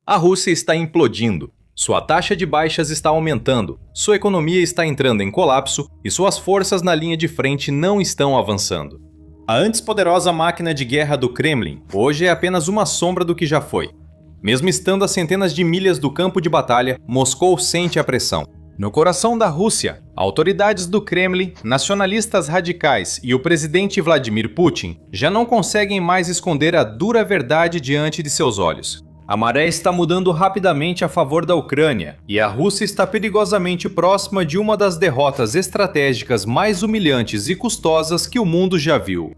A Rússia está implodindo. Sua taxa de baixas está aumentando, sua economia está entrando em colapso e suas forças na linha de frente não estão avançando. A antes poderosa máquina de guerra do Kremlin hoje é apenas uma sombra do que já foi. Mesmo estando a centenas de milhas do campo de batalha, Moscou sente a pressão. No coração da Rússia, autoridades do Kremlin, nacionalistas radicais e o presidente Vladimir Putin já não conseguem mais esconder a dura verdade diante de seus olhos. A maré está mudando rapidamente a favor da Ucrânia e a Rússia está perigosamente próxima de uma das derrotas estratégicas mais humilhantes e custosas que o mundo já viu.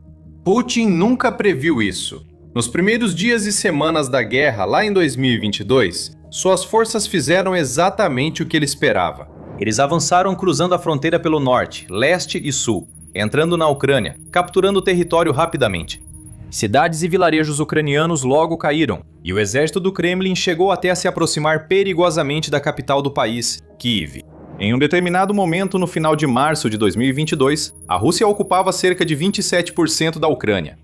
Putin nunca previu isso. Nos primeiros dias e semanas da guerra, lá em 2022, suas forças fizeram exatamente o que ele esperava. Eles avançaram cruzando a fronteira pelo norte, leste e sul, entrando na Ucrânia, capturando o território rapidamente. Cidades e vilarejos ucranianos logo caíram, e o exército do Kremlin chegou até a se aproximar perigosamente da capital do país, Kiev. Em um determinado momento no final de março de 2022, a Rússia ocupava cerca de 27% da Ucrânia.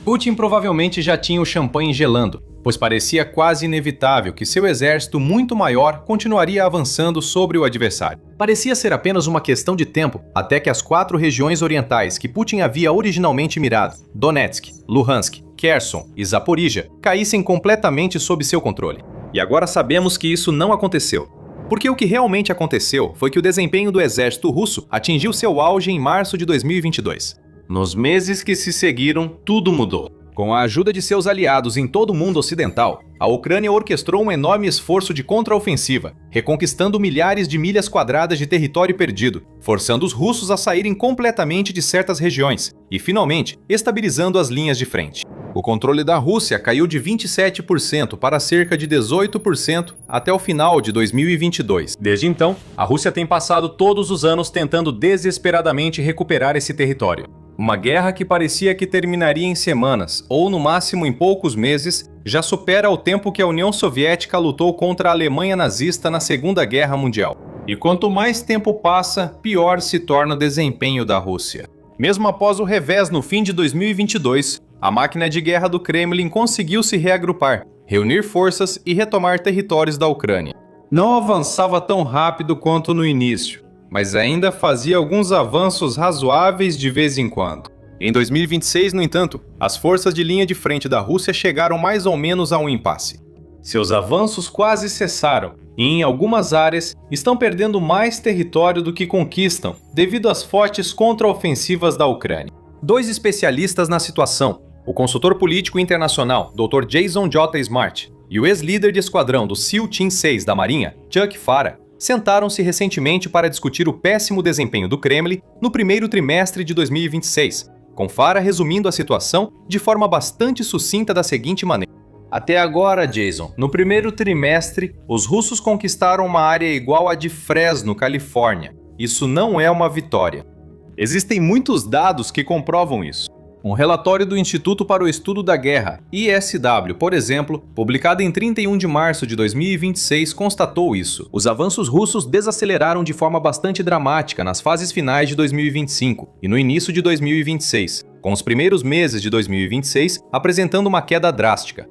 Putin provavelmente já tinha o champanhe gelando, pois parecia quase inevitável que seu exército muito maior continuaria avançando sobre o adversário. Parecia ser apenas uma questão de tempo até que as 4 regiões orientais que Putin havia originalmente mirado, Donetsk, Luhansk, Kherson e Zaporizhia, caíssem completamente sob seu controle. E agora sabemos que isso não aconteceu. Porque o que realmente aconteceu foi que o desempenho do exército russo atingiu seu auge em março de 2022. Nos meses que se seguiram, tudo mudou. Com a ajuda de seus aliados em todo o mundo ocidental, a Ucrânia orquestrou um enorme esforço de contraofensiva, reconquistando milhares de milhas quadradas de território perdido, forçando os russos a saírem completamente de certas regiões e, finalmente, estabilizando as linhas de frente. O controle da Rússia caiu de 27% para cerca de 18% até o final de 2022. Desde então, a Rússia tem passado todos os anos tentando desesperadamente recuperar esse território. Uma guerra que parecia que terminaria em semanas, ou no máximo em poucos meses, já supera o tempo que a União Soviética lutou contra a Alemanha nazista na Segunda Guerra Mundial. E quanto mais tempo passa, pior se torna o desempenho da Rússia. Mesmo após o revés no fim de 2022, a máquina de guerra do Kremlin conseguiu se reagrupar, reunir forças e retomar territórios da Ucrânia. Não avançava tão rápido quanto no início, mas ainda fazia alguns avanços razoáveis de vez em quando. Em 2026, no entanto, as forças de linha de frente da Rússia chegaram mais ou menos a um impasse. Seus avanços quase cessaram e, em algumas áreas, estão perdendo mais território do que conquistam devido às fortes contraofensivas da Ucrânia. 2 especialistas na situação, o consultor político internacional Dr. Jason J. Smart e o ex-líder de esquadrão do SEAL Team 6 da Marinha, Chuck Farah, sentaram-se recentemente para discutir o péssimo desempenho do Kremlin no primeiro trimestre de 2026, com Farah resumindo a situação de forma bastante sucinta da seguinte maneira. Até agora, Jason, no primeiro trimestre, os russos conquistaram uma área igual à de Fresno, Califórnia. Isso não é uma vitória. Existem muitos dados que comprovam isso. Um relatório do Instituto para o Estudo da Guerra, ISW, por exemplo, publicado em 31 de março de 2026, constatou isso. Os avanços russos desaceleraram de forma bastante dramática nas fases finais de 2025 e no início de 2026, com os primeiros meses de 2026 apresentando uma queda drástica.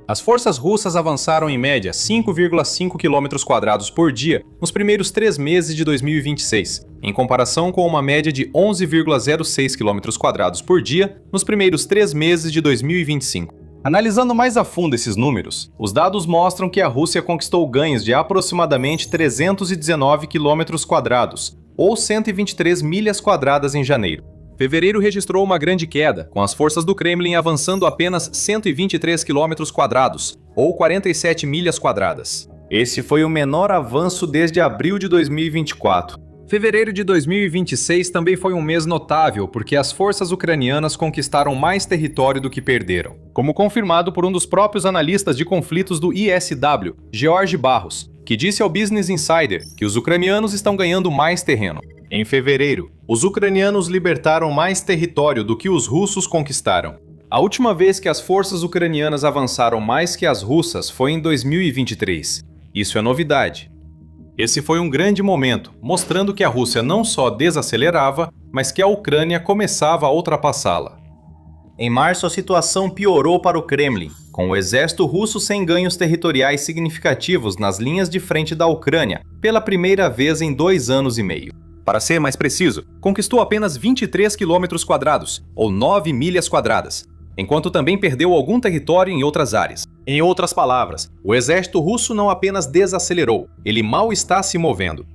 As forças russas avançaram em média 5,5 km² por dia nos primeiros 3 meses de 2026, em comparação com uma média de 11,06 km² por dia nos primeiros 3 meses de 2025. Analisando mais a fundo esses números, os dados mostram que a Rússia conquistou ganhos de aproximadamente 319 km², ou 123 milhas quadradas em janeiro. Fevereiro registrou uma grande queda, com as forças do Kremlin avançando apenas 123 km², ou 47 milhas quadradas. Esse foi o menor avanço desde abril de 2024. Fevereiro de 2026 também foi um mês notável, porque as forças ucranianas conquistaram mais território do que perderam, como confirmado por um dos próprios analistas de conflitos do ISW, George Barros, que disse ao Business Insider que os ucranianos estão ganhando mais terreno. Em fevereiro, os ucranianos libertaram mais território do que os russos conquistaram. A última vez que as forças ucranianas avançaram mais que as russas foi em 2023. Isso é novidade. Esse foi um grande momento, mostrando que a Rússia não só desacelerava, mas que a Ucrânia começava a ultrapassá-la. Em março, a situação piorou para o Kremlin, com o exército russo sem ganhos territoriais significativos nas linhas de frente da Ucrânia, pela primeira vez em 2 anos e meio. Para ser mais preciso, conquistou apenas 23 quilômetros quadrados, ou 9 milhas quadradas, enquanto também perdeu algum território em outras áreas. Em outras palavras, o exército russo não apenas desacelerou, ele mal está se movendo.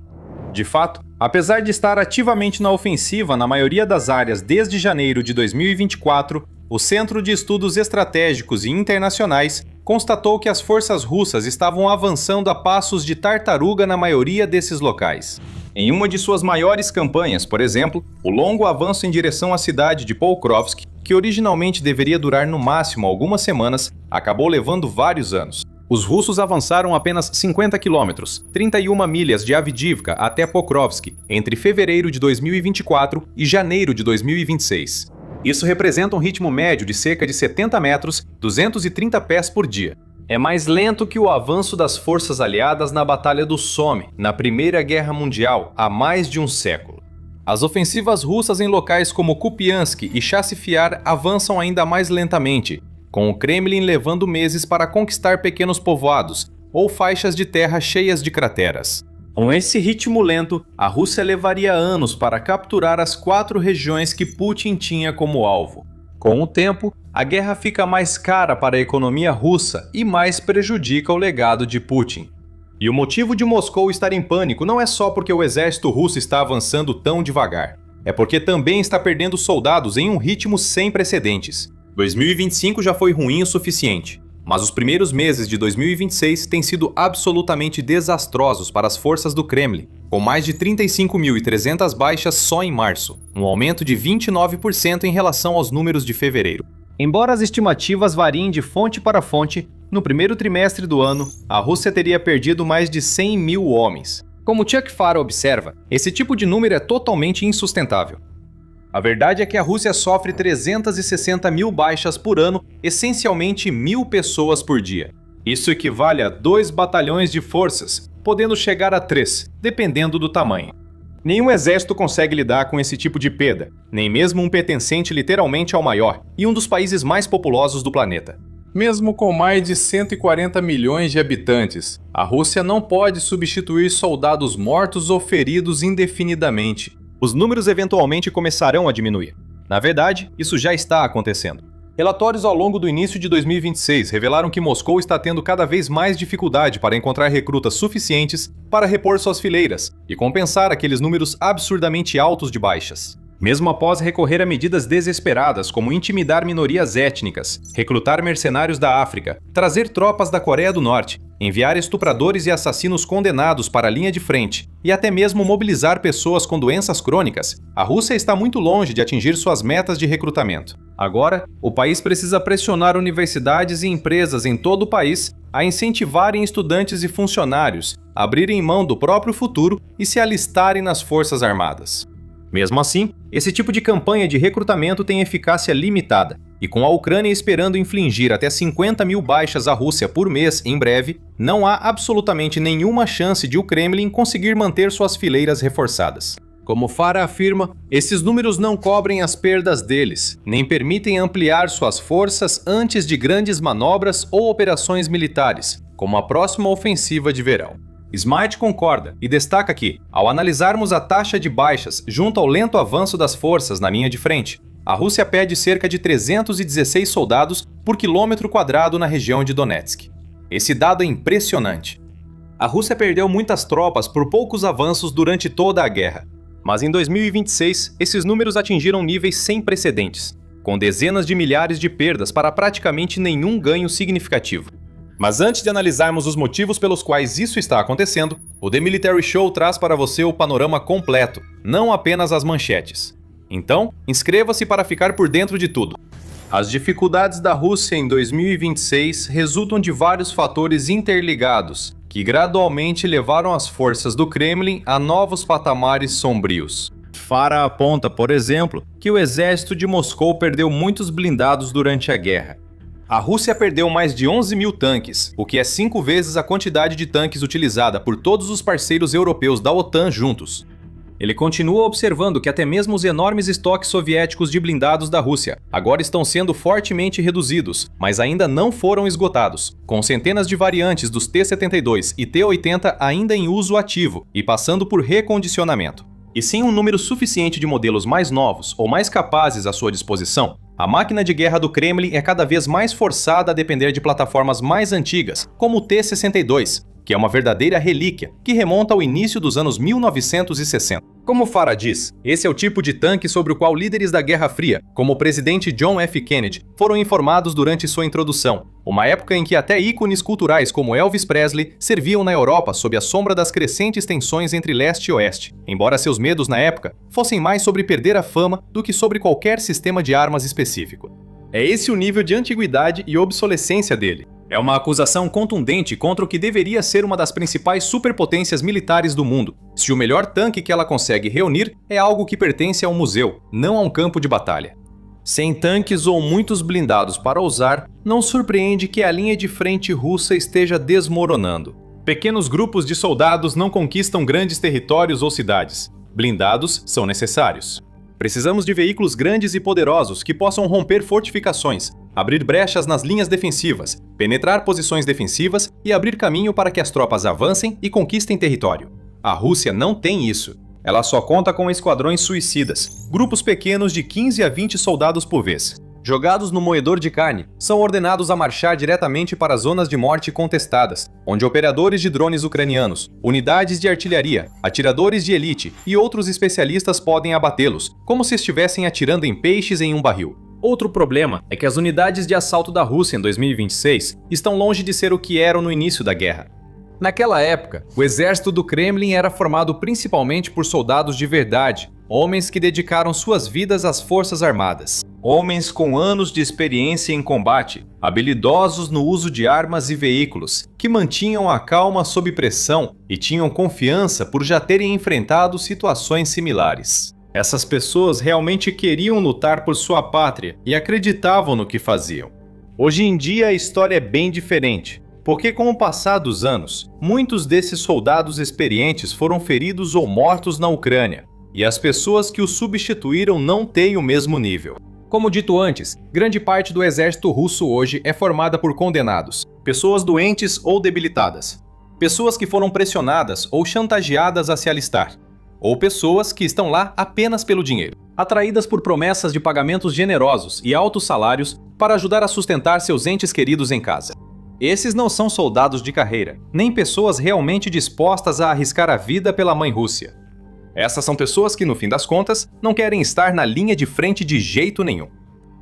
De fato, apesar de estar ativamente na ofensiva na maioria das áreas desde janeiro de 2024, o Centro de Estudos Estratégicos e Internacionais constatou que as forças russas estavam avançando a passos de tartaruga na maioria desses locais. Em uma de suas maiores campanhas, por exemplo, o longo avanço em direção à cidade de Pokrovsk, que originalmente deveria durar no máximo algumas semanas, acabou levando vários anos. Os russos avançaram apenas 50 quilômetros, 31 milhas de Avdiivka até Pokrovsk, entre fevereiro de 2024 e janeiro de 2026. Isso representa um ritmo médio de cerca de 70 metros, 230 pés por dia. É mais lento que o avanço das forças aliadas na Batalha do Somme, na Primeira Guerra Mundial, há mais de um século. As ofensivas russas em locais como Kupiansk e Chasiv Yar avançam ainda mais lentamente, com o Kremlin levando meses para conquistar pequenos povoados ou faixas de terra cheias de crateras. Com esse ritmo lento, a Rússia levaria anos para capturar as 4 regiões que Putin tinha como alvo. Com o tempo, a guerra fica mais cara para a economia russa e mais prejudica o legado de Putin. E o motivo de Moscou estar em pânico não é só porque o exército russo está avançando tão devagar. É porque também está perdendo soldados em um ritmo sem precedentes. 2025 já foi ruim o suficiente, mas os primeiros meses de 2026 têm sido absolutamente desastrosos para as forças do Kremlin, com mais de 35.300 baixas só em março, um aumento de 29% em relação aos números de fevereiro. Embora as estimativas variem de fonte para fonte, no primeiro trimestre do ano, a Rússia teria perdido mais de 100 mil homens. Como Chuck Farah observa, esse tipo de número é totalmente insustentável. A verdade é que a Rússia sofre 360 mil baixas por ano, essencialmente 1.000 pessoas por dia. Isso equivale a 2 batalhões de forças, podendo chegar a 3, dependendo do tamanho. Nenhum exército consegue lidar com esse tipo de perda, nem mesmo um pertencente literalmente ao maior e um dos países mais populosos do planeta. Mesmo com mais de 140 milhões de habitantes, a Rússia não pode substituir soldados mortos ou feridos indefinidamente. Os números eventualmente começarão a diminuir. Na verdade, isso já está acontecendo. Relatórios ao longo do início de 2026 revelaram que Moscou está tendo cada vez mais dificuldade para encontrar recrutas suficientes para repor suas fileiras e compensar aqueles números absurdamente altos de baixas. Mesmo após recorrer a medidas desesperadas como intimidar minorias étnicas, recrutar mercenários da África, trazer tropas da Coreia do Norte, enviar estupradores e assassinos condenados para a linha de frente e até mesmo mobilizar pessoas com doenças crônicas, a Rússia está muito longe de atingir suas metas de recrutamento. Agora, o país precisa pressionar universidades e empresas em todo o país a incentivarem estudantes e funcionários a abrirem mão do próprio futuro e se alistarem nas Forças Armadas. Mesmo assim, esse tipo de campanha de recrutamento tem eficácia limitada, e com a Ucrânia esperando infligir até 50 mil baixas à Rússia por mês em breve, não há absolutamente nenhuma chance de o Kremlin conseguir manter suas fileiras reforçadas. Como Farah afirma, esses números não cobrem as perdas deles, nem permitem ampliar suas forças antes de grandes manobras ou operações militares, como a próxima ofensiva de verão. Smart concorda e destaca que, ao analisarmos a taxa de baixas junto ao lento avanço das forças na linha de frente, a Rússia perde cerca de 316 soldados por quilômetro quadrado na região de Donetsk. Esse dado é impressionante. A Rússia perdeu muitas tropas por poucos avanços durante toda a guerra, mas em 2026 esses números atingiram níveis sem precedentes, com dezenas de milhares de perdas para praticamente nenhum ganho significativo. Mas antes de analisarmos os motivos pelos quais isso está acontecendo, o The Military Show traz para você o panorama completo, não apenas as manchetes. Então, inscreva-se para ficar por dentro de tudo. As dificuldades da Rússia em 2026 resultam de vários fatores interligados, que gradualmente levaram as forças do Kremlin a novos patamares sombrios. Farah aponta, por exemplo, que o exército de Moscou perdeu muitos blindados durante a guerra. A Rússia perdeu mais de 11 mil tanques, o que é 5 vezes a quantidade de tanques utilizada por todos os parceiros europeus da OTAN juntos. Ele continua observando que até mesmo os enormes estoques soviéticos de blindados da Rússia agora estão sendo fortemente reduzidos, mas ainda não foram esgotados, com centenas de variantes dos T-72 e T-80 ainda em uso ativo e passando por recondicionamento. E sem um número suficiente de modelos mais novos ou mais capazes à sua disposição, a máquina de guerra do Kremlin é cada vez mais forçada a depender de plataformas mais antigas, como o T-62, que é uma verdadeira relíquia que remonta ao início dos anos 1960. Como Farah diz, esse é o tipo de tanque sobre o qual líderes da Guerra Fria, como o presidente John F. Kennedy, foram informados durante sua introdução, uma época em que até ícones culturais como Elvis Presley serviam na Europa sob a sombra das crescentes tensões entre leste e oeste, embora seus medos na época fossem mais sobre perder a fama do que sobre qualquer sistema de armas específico. É esse o nível de antiguidade e obsolescência dele. É uma acusação contundente contra o que deveria ser uma das principais superpotências militares do mundo, se o melhor tanque que ela consegue reunir é algo que pertence a um museu, não a um campo de batalha. Sem tanques ou muitos blindados para usar, não surpreende que a linha de frente russa esteja desmoronando. Pequenos grupos de soldados não conquistam grandes territórios ou cidades. Blindados são necessários. Precisamos de veículos grandes e poderosos que possam romper fortificações, abrir brechas nas linhas defensivas, penetrar posições defensivas e abrir caminho para que as tropas avancem e conquistem território. A Rússia não tem isso. Ela só conta com esquadrões suicidas, grupos pequenos de 15 a 20 soldados por vez. Jogados no moedor de carne, são ordenados a marchar diretamente para zonas de morte contestadas, onde operadores de drones ucranianos, unidades de artilharia, atiradores de elite e outros especialistas podem abatê-los, como se estivessem atirando em peixes em um barril. Outro problema é que as unidades de assalto da Rússia em 2026 estão longe de ser o que eram no início da guerra. Naquela época, o exército do Kremlin era formado principalmente por soldados de verdade, homens que dedicaram suas vidas às forças armadas. Homens com anos de experiência em combate, habilidosos no uso de armas e veículos, que mantinham a calma sob pressão e tinham confiança por já terem enfrentado situações similares. Essas pessoas realmente queriam lutar por sua pátria e acreditavam no que faziam. Hoje em dia a história é bem diferente, porque com o passar dos anos, muitos desses soldados experientes foram feridos ou mortos na Ucrânia, e as pessoas que os substituíram não têm o mesmo nível. Como dito antes, grande parte do exército russo hoje é formada por condenados, pessoas doentes ou debilitadas, pessoas que foram pressionadas ou chantageadas a se alistar, ou pessoas que estão lá apenas pelo dinheiro, atraídas por promessas de pagamentos generosos e altos salários para ajudar a sustentar seus entes queridos em casa. Esses não são soldados de carreira, nem pessoas realmente dispostas a arriscar a vida pela mãe Rússia. Essas são pessoas que, no fim das contas, não querem estar na linha de frente de jeito nenhum.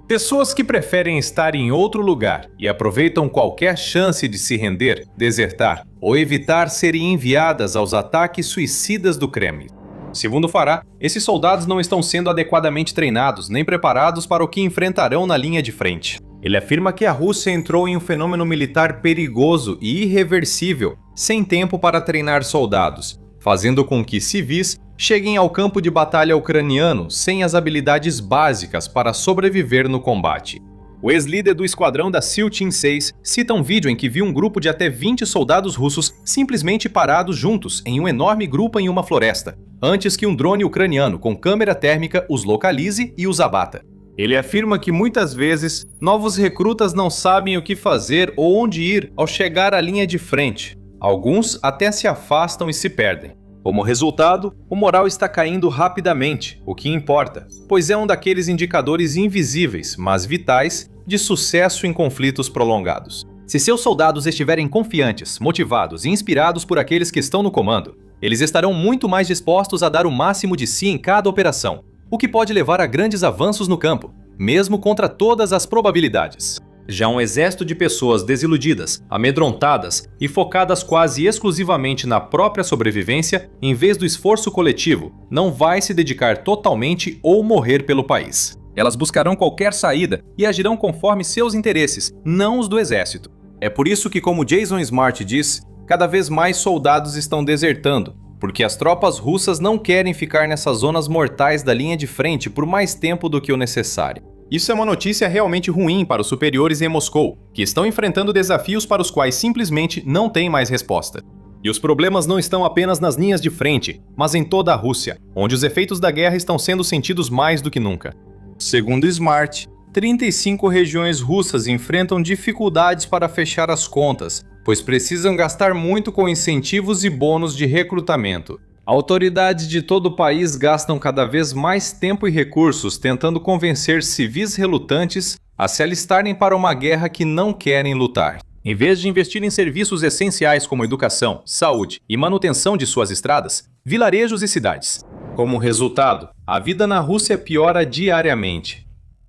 Pessoas que preferem estar em outro lugar e aproveitam qualquer chance de se render, desertar ou evitar serem enviadas aos ataques suicidas do Kremlin. Segundo Farah, esses soldados não estão sendo adequadamente treinados nem preparados para o que enfrentarão na linha de frente. Ele afirma que a Rússia entrou em um fenômeno militar perigoso e irreversível, sem tempo para treinar soldados, fazendo com que civis cheguem ao campo de batalha ucraniano sem as habilidades básicas para sobreviver no combate. O ex-líder do esquadrão da SEAL Team 6 cita um vídeo em que viu um grupo de até 20 soldados russos simplesmente parados juntos em um enorme grupo em uma floresta, antes que um drone ucraniano com câmera térmica os localize e os abata. Ele afirma que muitas vezes novos recrutas não sabem o que fazer ou onde ir ao chegar à linha de frente. Alguns até se afastam e se perdem. Como resultado, o moral está caindo rapidamente, o que importa, pois é um daqueles indicadores invisíveis, mas vitais, de sucesso em conflitos prolongados. Se seus soldados estiverem confiantes, motivados e inspirados por aqueles que estão no comando, eles estarão muito mais dispostos a dar o máximo de si em cada operação, o que pode levar a grandes avanços no campo, mesmo contra todas as probabilidades. Já um exército de pessoas desiludidas, amedrontadas e focadas quase exclusivamente na própria sobrevivência, em vez do esforço coletivo, não vai se dedicar totalmente ou morrer pelo país. Elas buscarão qualquer saída e agirão conforme seus interesses, não os do exército. É por isso que, como Jason Smart diz, cada vez mais soldados estão desertando, porque as tropas russas não querem ficar nessas zonas mortais da linha de frente por mais tempo do que o necessário. Isso é uma notícia realmente ruim para os superiores em Moscou, que estão enfrentando desafios para os quais simplesmente não têm mais resposta. E os problemas não estão apenas nas linhas de frente, mas em toda a Rússia, onde os efeitos da guerra estão sendo sentidos mais do que nunca. Segundo o Smart, 35 regiões russas enfrentam dificuldades para fechar as contas, pois precisam gastar muito com incentivos e bônus de recrutamento. Autoridades de todo o país gastam cada vez mais tempo e recursos tentando convencer civis relutantes a se alistarem para uma guerra que não querem lutar. Em vez de investir em serviços essenciais como educação, saúde e manutenção de suas estradas, vilarejos e cidades. Como resultado, a vida na Rússia piora diariamente.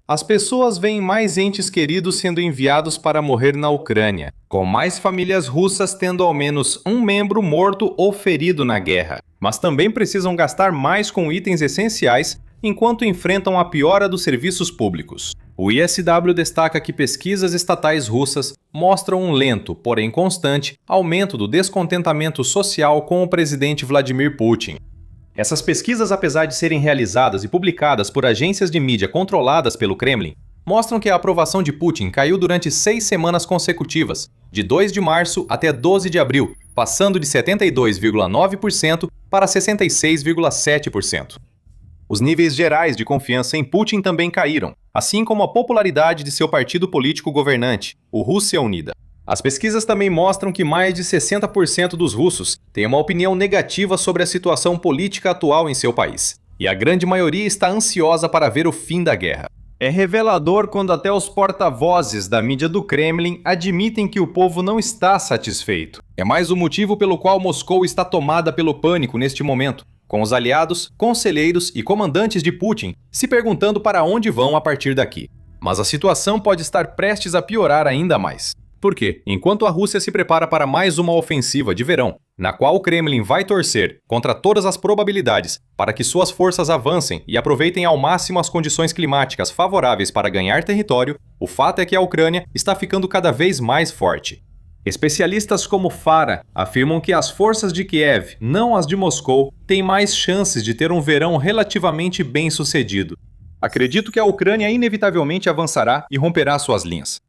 As pessoas veem mais entes queridos sendo enviados para morrer na Ucrânia, com mais famílias russas tendo ao menos um membro morto ou ferido na guerra. Mas também precisam gastar mais com itens essenciais enquanto enfrentam a piora dos serviços públicos. O ISW destaca que pesquisas estatais russas mostram um lento, porém constante, aumento do descontentamento social com o presidente Vladimir Putin. Essas pesquisas, apesar de serem realizadas e publicadas por agências de mídia controladas pelo Kremlin, mostram que a aprovação de Putin caiu durante 6 semanas consecutivas, de 2 de março até 12 de abril, passando de 72,9% para 66,7%. Os níveis gerais de confiança em Putin também caíram, assim como a popularidade de seu partido político governante, o Rússia Unida. As pesquisas também mostram que mais de 60% dos russos têm uma opinião negativa sobre a situação política atual em seu país, e a grande maioria está ansiosa para ver o fim da guerra. É revelador quando até os porta-vozes da mídia do Kremlin admitem que o povo não está satisfeito. É mais um motivo pelo qual Moscou está tomada pelo pânico neste momento, com os aliados, conselheiros e comandantes de Putin se perguntando para onde vão a partir daqui. Mas a situação pode estar prestes a piorar ainda mais. Por quê? Enquanto a Rússia se prepara para mais uma ofensiva de verão, na qual o Kremlin vai torcer, contra todas as probabilidades, para que suas forças avancem e aproveitem ao máximo as condições climáticas favoráveis para ganhar território, o fato é que a Ucrânia está ficando cada vez mais forte. Especialistas como Fara afirmam que as forças de Kiev, não as de Moscou, têm mais chances de ter um verão relativamente bem sucedido. Acredito que a Ucrânia inevitavelmente avançará e romperá suas linhas.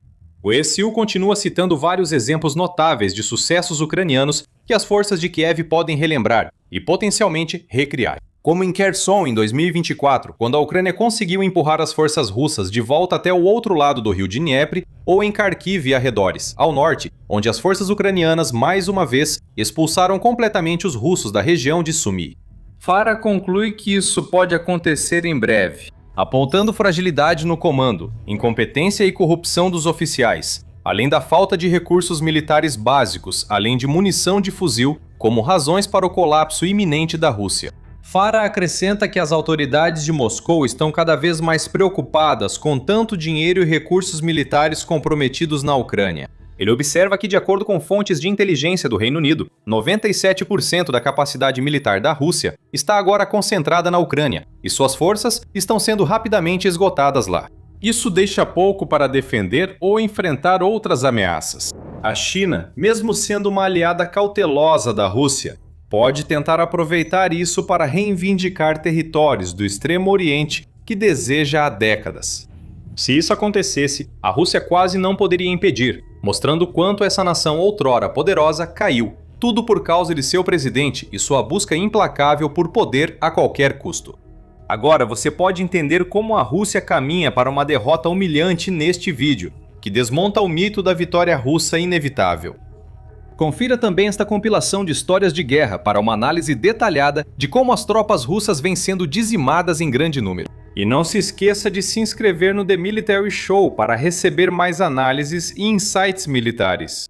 O ESIL continua citando vários exemplos notáveis de sucessos ucranianos que as forças de Kiev podem relembrar e potencialmente recriar. Como em Kherson em 2024, quando a Ucrânia conseguiu empurrar as forças russas de volta até o outro lado do rio Dnieper, ou em Kharkiv e arredores, ao norte, onde as forças ucranianas mais uma vez expulsaram completamente os russos da região de Sumy. Fara conclui que isso pode acontecer em breve, apontando fragilidade no comando, incompetência e corrupção dos oficiais, além da falta de recursos militares básicos, além de munição de fuzil, como razões para o colapso iminente da Rússia. Fara acrescenta que as autoridades de Moscou estão cada vez mais preocupadas com tanto dinheiro e recursos militares comprometidos na Ucrânia. Ele observa que, de acordo com fontes de inteligência do Reino Unido, 97% da capacidade militar da Rússia está agora concentrada na Ucrânia, e suas forças estão sendo rapidamente esgotadas lá. Isso deixa pouco para defender ou enfrentar outras ameaças. A China, mesmo sendo uma aliada cautelosa da Rússia, pode tentar aproveitar isso para reivindicar territórios do Extremo Oriente que deseja há décadas. Se isso acontecesse, a Rússia quase não poderia impedir, mostrando quanto essa nação outrora poderosa caiu, tudo por causa de seu presidente e sua busca implacável por poder a qualquer custo. Agora você pode entender como a Rússia caminha para uma derrota humilhante neste vídeo, que desmonta o mito da vitória russa inevitável. Confira também esta compilação de histórias de guerra para uma análise detalhada de como as tropas russas vêm sendo dizimadas em grande número. E não se esqueça de se inscrever no The Military Show para receber mais análises e insights militares.